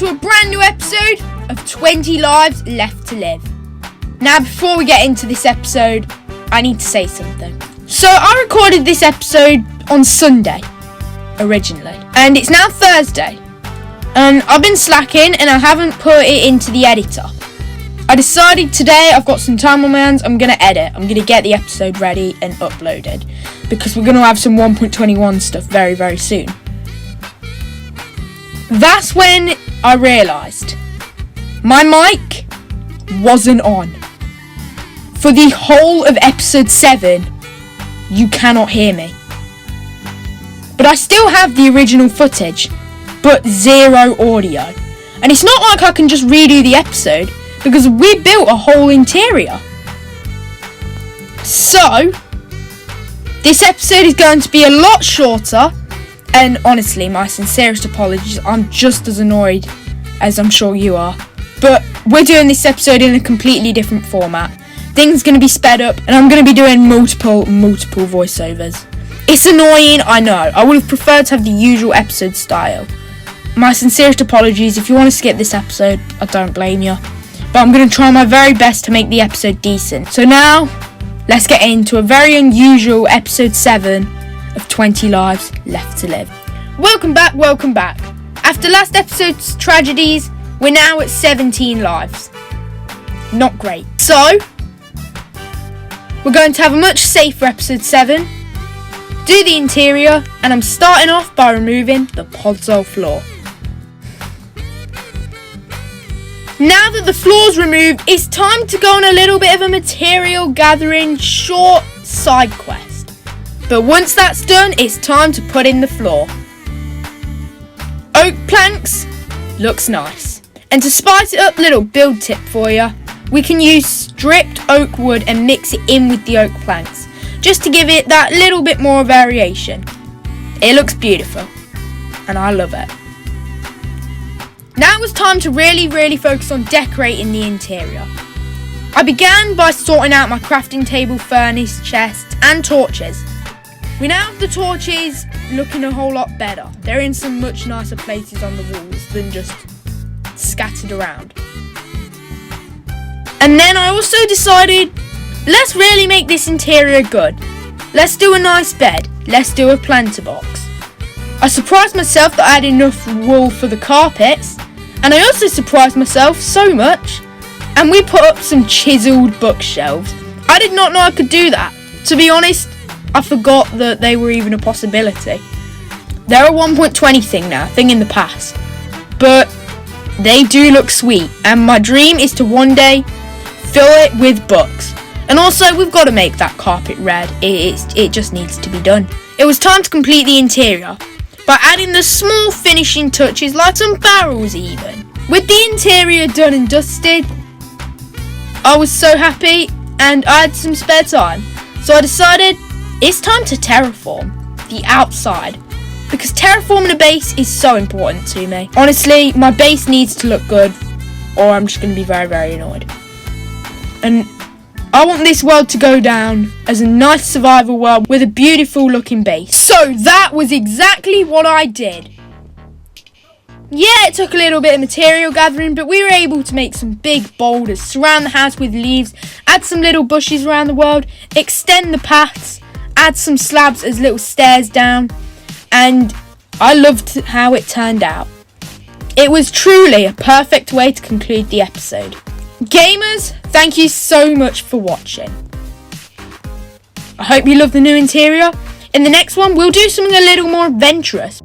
to a brand new episode of 20 Lives Left to Live. Now, before we get into this episode, I need to say something. So, I recorded this episode on Sunday, originally, and it's now Thursday. And I've been slacking and I haven't put it into the editor. I decided today I've got some time on my hands, I'm going to edit. I'm going to get the episode ready and uploaded because we're going to have some 1.21 stuff very, very soon. That's when I realised my mic wasn't on. For the whole of episode 7, you cannot hear me. But I still have the original footage, but zero audio. And it's not like I can just redo the episode, because we built a whole interior. So, this episode is going to be a lot shorter, and honestly, my sincerest apologies, I'm just as annoyed as I'm sure you are. But we're doing this episode in a completely different format. Things are going to be sped up, and I'm going to be doing multiple voiceovers. It's annoying, I know. I would have preferred to have the usual episode style. My sincerest apologies. If you want to skip this episode, I don't blame you. But I'm going to try my very best to make the episode decent. So now, let's get into a very unusual episode 7 of 20 Lives Left to Live. Welcome back. After last episode's tragedies, we're now at 17 lives. Not great. So, we're going to have a much safer episode 7, do the interior, and I'm starting off by removing the podzol floor. Now that the floor's removed, it's time to go on a little bit of a material gathering short side quest. But once that's done, it's time to put in the floor. Oak planks looks nice. And to spice it up, little build tip for you, we can use stripped oak wood and mix it in with the oak planks, just to give it that little bit more variation. It looks beautiful, and I love it. Now it was time to really focus on decorating the interior. I began by sorting out my crafting table, furnace, chest, and torches. We now have the torches looking a whole lot better. They're in some much nicer places on the walls than just scattered around. And then I also decided, let's really make this interior good. Let's do a nice bed. Let's do a planter box. I surprised myself that I had enough wool for the carpets, and I also surprised myself so much, and we put up some chiseled bookshelves. I did not know I could do that. To be honest, I forgot that they were even a possibility. They're a 1.20 thing in the past, but they do look sweet, and my dream is to one day fill it with books. And also, we've got to make that carpet red. It just needs to be done. It was time to complete the interior by adding the small finishing touches like some barrels even. With the interior done and dusted, I was so happy and I had some spare time. So I decided it's time to terraform the outside, because terraforming a base is so important to me. Honestly, my base needs to look good or I'm just going to be very annoyed. And I want this world to go down as a nice survival world with a beautiful looking base. So that was exactly what I did. Yeah, it took a little bit of material gathering, but we were able to make some big boulders, surround the house with leaves, add some little bushes around the world, extend the paths, add some slabs as little stairs down, and I loved how it turned out. It was truly a perfect way to conclude the episode. Gamers, thank you so much for watching. I hope you love the new interior. In the next one, we'll do something a little more adventurous.